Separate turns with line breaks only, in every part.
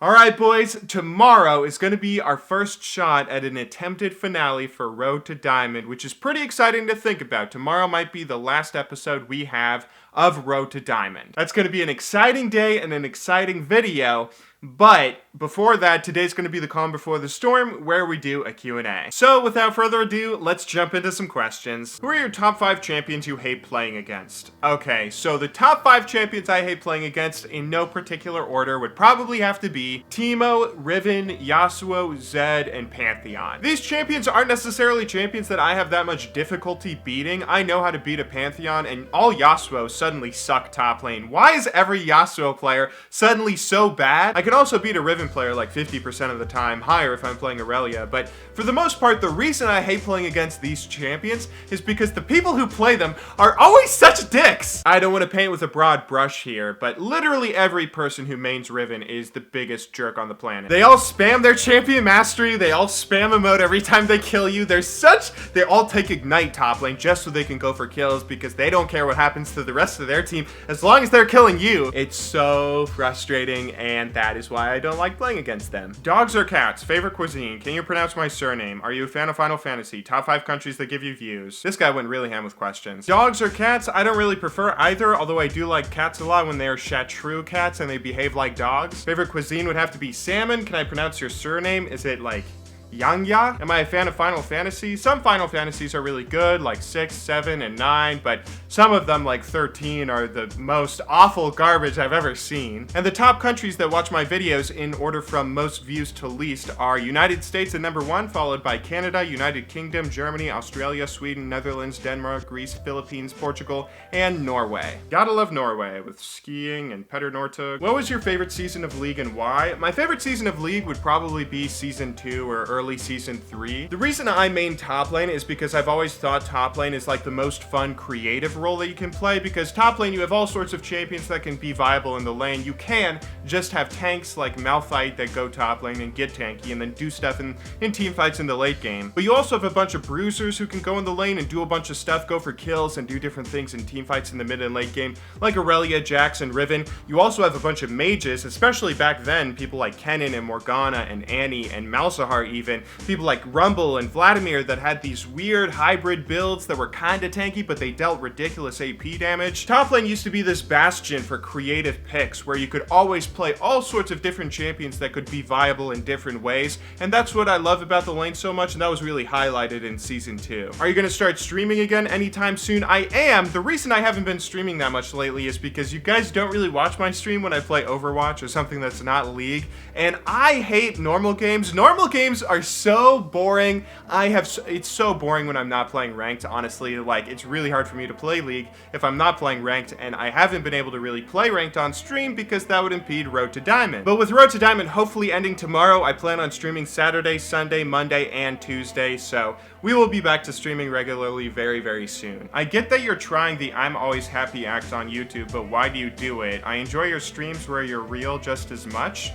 Alright boys, tomorrow is going to be our first shot at an attempted finale for Road to Diamond, which is pretty exciting to think about. Tomorrow might be the last episode we have of Road to Diamond. That's going to be an exciting day and an exciting video, but before that, today's going to be the calm before the storm, where we do a Q&A. So without further ado, let's jump into some questions. Who are your top 5 champions you hate playing against? Okay, so the top 5 champions I hate playing against in no particular order would probably have to be Teemo, Riven, Yasuo, Zed, and Pantheon. These champions aren't necessarily champions that I have that much difficulty beating. I know how to beat a Pantheon, and all Yasuo suddenly suck top lane. Why is every Yasuo player suddenly so bad? I can also beat a Riven player like 50% of the time, higher if I'm playing Aurelia, but for the most part, the reason I hate playing against these champions is because the people who play them are always such dicks! I don't want to paint with a broad brush here, but literally every person who mains Riven is the biggest jerk on the planet. They all spam their champion mastery, they all spam emote every time they kill you, they all take ignite top lane just so they can go for kills because they don't care what happens to the rest of their team as long as they're killing you. It's so frustrating, and that is why I don't like playing against them. Dogs or cats? Favorite cuisine? Can you pronounce my surname? Are you a fan of Final Fantasy? Top 5 countries that give you views? This guy went really ham with questions. Dogs or cats? I don't really prefer either, although I do like cats a lot when they are chartreux cats and they behave like dogs. Favorite cuisine would have to be salmon. Can I pronounce your surname? Is it like Yangya? Am I a fan of Final Fantasy? Some Final Fantasies are really good, like 6, 7, and 9, but some of them, like 13, are the most awful garbage I've ever seen. And the top countries that watch my videos in order from most views to least are United States at number 1, followed by Canada, United Kingdom, Germany, Australia, Sweden, Netherlands, Denmark, Greece, Philippines, Portugal, and Norway. Gotta love Norway, with skiing and Petter Northug. What was your favorite season of League and why? My favorite season of League would probably be Season 2 or early Season 3. The reason I main top lane is because I've always thought top lane is like the most fun creative role that you can play, because top lane you have all sorts of champions that can be viable in the lane. You can just have tanks like Malphite that go top lane and get tanky and then do stuff in team fights in the late game. But you also have a bunch of bruisers who can go in the lane and do a bunch of stuff, go for kills and do different things in team fights in the mid and late game, like Aurelia, Jax, and Riven. You also have a bunch of mages, especially back then, people like Kennen and Morgana and Annie and Malzahar even. People like Rumble and Vladimir that had these weird hybrid builds that were kinda tanky, but they dealt ridiculous AP damage. Top lane used to be this bastion for creative picks, where you could always play all sorts of different champions that could be viable in different ways, and that's what I love about the lane so much, and that was really highlighted in Season 2. Are you gonna start streaming again anytime soon? I am. The reason I haven't been streaming that much lately is because you guys don't really watch my stream when I play Overwatch or something that's not League, and I hate normal games. Normal games are so boring. It's so boring when I'm not playing ranked, honestly. Like, it's really hard for me to play League if I'm not playing ranked, and I haven't been able to really play ranked on stream because that would impede Road to Diamond. But with Road to Diamond hopefully ending tomorrow, I plan on streaming Saturday, Sunday, Monday, and Tuesday, so we will be back to streaming regularly very, very soon. I get that you're trying the I'm always happy act on YouTube, but why do you do it? I enjoy your streams where you're real just as much.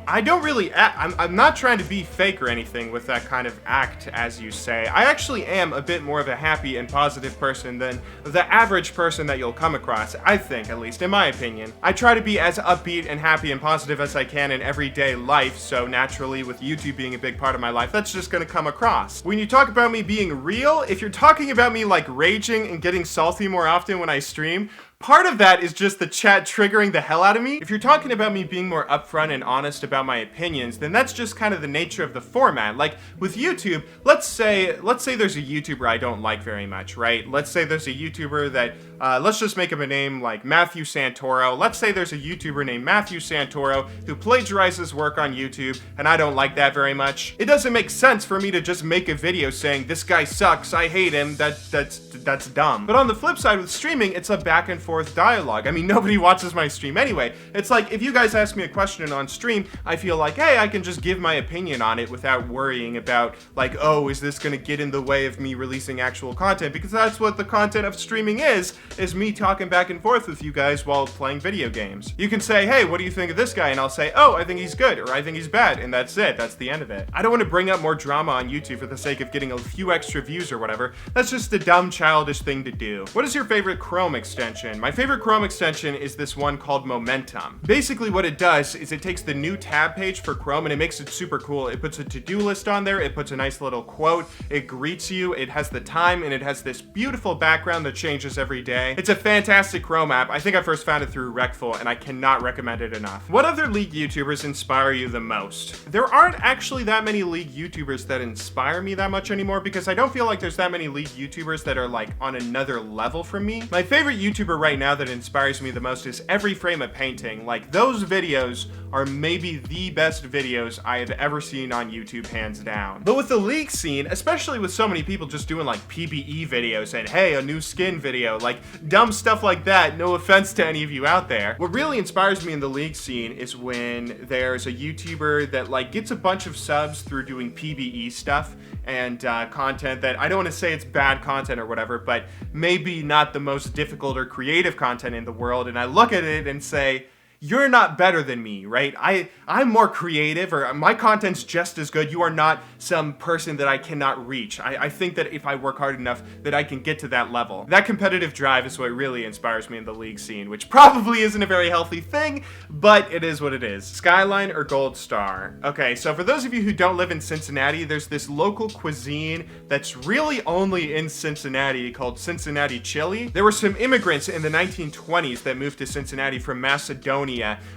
I don't really I'm not trying to be fake or anything with that kind of act, as you say. I actually am a bit more of a happy and positive person than the average person that you'll come across, I think, at least in my opinion. I try to be as upbeat and happy and positive as I can in everyday life, so naturally with YouTube being a big part of my life, that's just gonna come across. When you talk about me being real, if you're talking about me like raging and getting salty more often when I stream, part of that is just the chat triggering the hell out of me. If you're talking about me being more upfront and honest about my opinions, then that's just kind of the nature of the format. Like with YouTube, let's say there's a YouTuber I don't like very much, right? Let's say there's a YouTuber that, let's just make him a name like Matthew Santoro. Let's say there's a YouTuber named Matthew Santoro who plagiarizes work on YouTube, and I don't like that very much. It doesn't make sense for me to just make a video saying, this guy sucks, I hate him, that's dumb. But on the flip side with streaming, it's a back and forth dialogue. I mean, nobody watches my stream anyway. It's like, if you guys ask me a question on stream, I feel like, hey, I can just give my opinion on it without worrying about, like, oh, is this gonna get in the way of me releasing actual content? Because that's what the content of streaming is me talking back and forth with you guys while playing video games. You can say, hey, what do you think of this guy? And I'll say, oh, I think he's good, or I think he's bad, and that's it. That's the end of it. I don't want to bring up more drama on YouTube for the sake of getting a few extra views or whatever. That's just a dumb, childish thing to do. What is your favorite Chrome extension? My favorite Chrome extension is this one called Momentum. Basically what it does is it takes the new tab page for Chrome and it makes it super cool. It puts a to-do list on there, it puts a nice little quote, it greets you, it has the time, and it has this beautiful background that changes every day. It's a fantastic Chrome app. I think I first found it through Rectful, and I cannot recommend it enough. What other League YouTubers inspire you the most? There aren't actually that many League YouTubers that inspire me that much anymore because I don't feel like there's that many League YouTubers that are like on another level from me. My favorite YouTuber right now that inspires me the most is Every Frame of Painting. Like, those videos are maybe the best videos I have ever seen on YouTube, hands down. But with the League scene, especially with so many people just doing like PBE videos and hey, a new skin video, like dumb stuff like that, no offense to any of you out there. What really inspires me in the League scene is when there's a YouTuber that like gets a bunch of subs through doing PBE stuff and content that I don't want to say it's bad content or whatever, but maybe not the most difficult or creative content in the world, and I look at it and say, you're not better than me, right? I'm more creative, or my content's just as good. You are not some person that I cannot reach. I think that if I work hard enough that I can get to that level. That competitive drive is what really inspires me in the League scene, which probably isn't a very healthy thing, but it is what it is. Skyline or Gold Star? Okay, so for those of you who don't live in Cincinnati, there's this local cuisine that's really only in Cincinnati called Cincinnati Chili. There were some immigrants in the 1920s that moved to Cincinnati from Macedonia,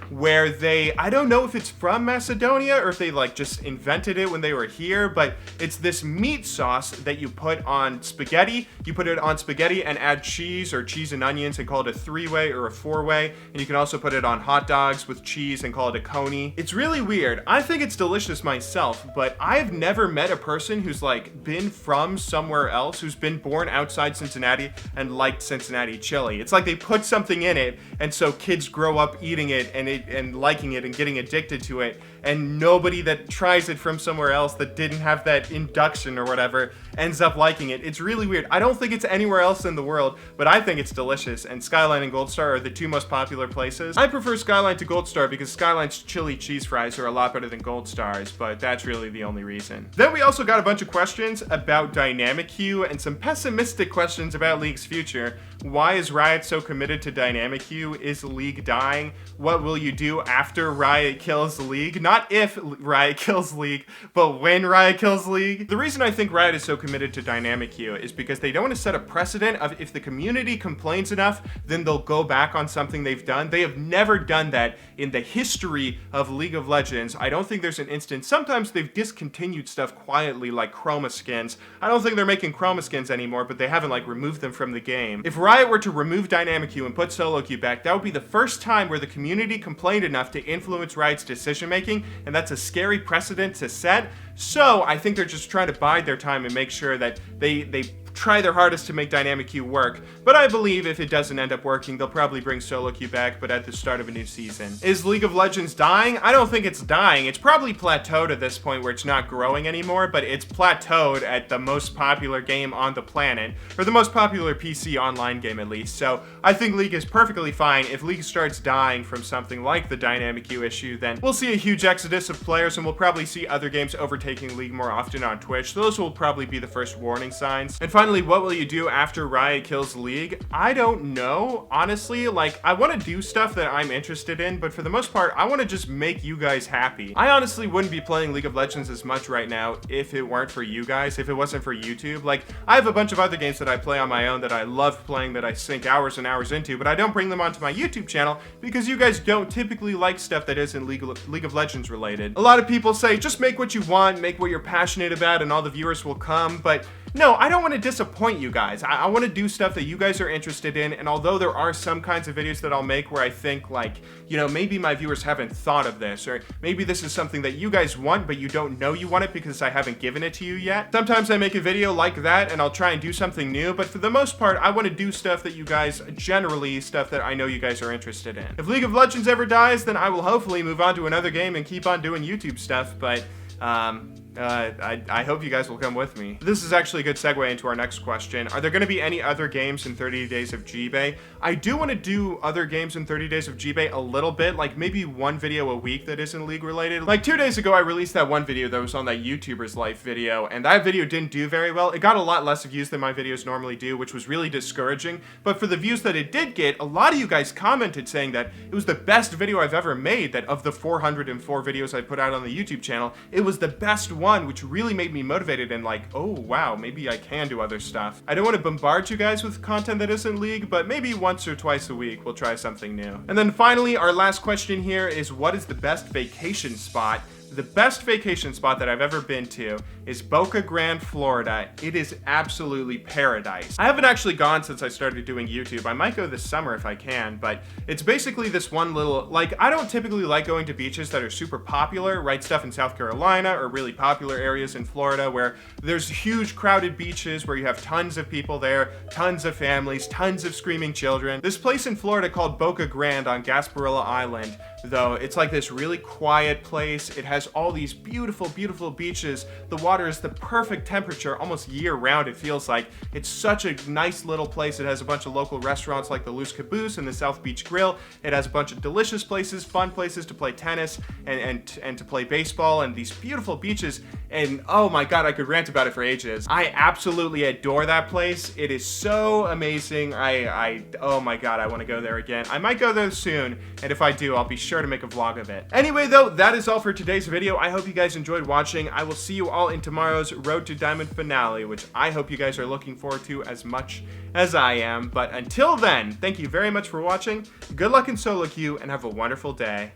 where I don't know if it's from Macedonia or if they like just invented it when they were here, but it's this meat sauce that you put on spaghetti. You put it on spaghetti and add cheese or cheese and onions and call it a 3-way or a 4-way. And you can also put it on hot dogs with cheese and call it a coney. It's really weird. I think it's delicious myself, but I've never met a person who's like been from somewhere else, who's been born outside Cincinnati and liked Cincinnati chili. It's like they put something in it, and so kids grow up eating it and liking it and getting addicted to it, and nobody that tries it from somewhere else that didn't have that induction or whatever ends up liking it. It's really weird. I don't think it's anywhere else in the world, but I think it's delicious, and Skyline and Gold Star are the two most popular places. I prefer Skyline to Gold Star because Skyline's chili cheese fries are a lot better than Gold Star's, but that's really the only reason. Then we also got a bunch of questions about Dynamic Hue and some pessimistic questions about League's future. Why is Riot so committed to Dynamic Hue? Is League dying? What will you do after Riot kills League? Not if Riot kills League, but when Riot kills League. The reason I think Riot is so committed to Dynamic Hue is because they don't want to set a precedent of if the community complains enough, then they'll go back on something they've done. They have never done that in the history of League of Legends. I don't think there's an instance. Sometimes they've discontinued stuff quietly, like chroma skins. I don't think they're making chroma skins anymore, but they haven't like removed them from the game. If Riot were to remove Dynamic Hue and put solo queue back, that would be the first time where the community complained enough to influence Riot's decision making, and that's a scary precedent to set. So I think they're just trying to bide their time and make sure that they try their hardest to make Dynamic Queue work, but I believe if it doesn't end up working, they'll probably bring solo queue back, but at the start of a new season. Is League of Legends dying? I don't think it's dying. It's probably plateaued at this point where it's not growing anymore, but it's plateaued at the most popular game on the planet, or the most popular PC online game at least, so I think League is perfectly fine. If League starts dying from something like the Dynamic Queue issue, then we'll see a huge exodus of players, and we'll probably see other games overtaking League more often on Twitch. Those will probably be the first warning signs. And finally, what will you do after Riot kills League? I don't know, honestly. Like, I want to do stuff that I'm interested in, but for the most part, I want to just make you guys happy. I honestly wouldn't be playing League of Legends as much right now if it weren't for you guys, if it wasn't for YouTube. Like, I have a bunch of other games that I play on my own that I love playing, that I sink hours and hours into, but I don't bring them onto my YouTube channel because you guys don't typically like stuff that isn't League of Legends related. A lot of people say, just make what you want, make what you're passionate about, and all the viewers will come, but no, I don't want to disappoint you guys. I want to do stuff that you guys are interested in, and although there are some kinds of videos that I'll make where I think, like, you know, maybe my viewers haven't thought of this, or maybe this is something that you guys want, but you don't know you want it because I haven't given it to you yet. Sometimes I make a video like that, and I'll try and do something new, but for the most part, I want to do stuff that you guys, generally stuff that I know you guys are interested in. If League of Legends ever dies, then I will hopefully move on to another game and keep on doing YouTube stuff, but I hope you guys will come with me. This is actually a good segue into our next question. Are there going to be any other games in 30 Days of G-Bay? I do want to do other games in 30 Days of G-Bay a little bit, like maybe one video a week that isn't League related. Like 2 days ago, I released that one video that was on that YouTuber's Life video, and that video didn't do very well. It got a lot less views than my videos normally do, which was really discouraging. But for the views that it did get, a lot of you guys commented saying that it was the best video I've ever made, that of the 404 videos I put out on the YouTube channel, it was the best one, which really made me motivated and like, oh wow, maybe I can do other stuff. I don't want to bombard you guys with content that isn't League, but maybe once or twice a week we'll try something new. And then finally, our last question here is, what is the best vacation spot? The best vacation spot that I've ever been to is Boca Grande, Florida. It is absolutely paradise. I haven't actually gone since I started doing YouTube. I might go this summer if I can, but it's basically this one little, like, I don't typically like going to beaches that are super popular, right? Stuff in South Carolina or really popular areas in Florida where there's huge crowded beaches where you have tons of people there, tons of families, tons of screaming children. This place in Florida called Boca Grande on Gasparilla Island, though, it's like this really quiet place. It has all these beautiful, beautiful beaches. The water is the perfect temperature almost year round, it feels like. It's such a nice little place. It has a bunch of local restaurants like the Loose Caboose and the South Beach Grill. It has a bunch of delicious places, fun places to play tennis and to play baseball, and these beautiful beaches. And oh my god, I could rant about it for ages. I absolutely adore that place. It is so amazing. Oh my god, I want to go there again. I might go there soon, and if I do, I'll be sure to make a vlog of it. Anyway though, that is all for today's video. I hope you guys enjoyed watching. I will see you all in tomorrow's Road to Diamond finale, which I hope you guys are looking forward to as much as I am. But until then, thank you very much for watching. Good luck in solo queue, and have a wonderful day.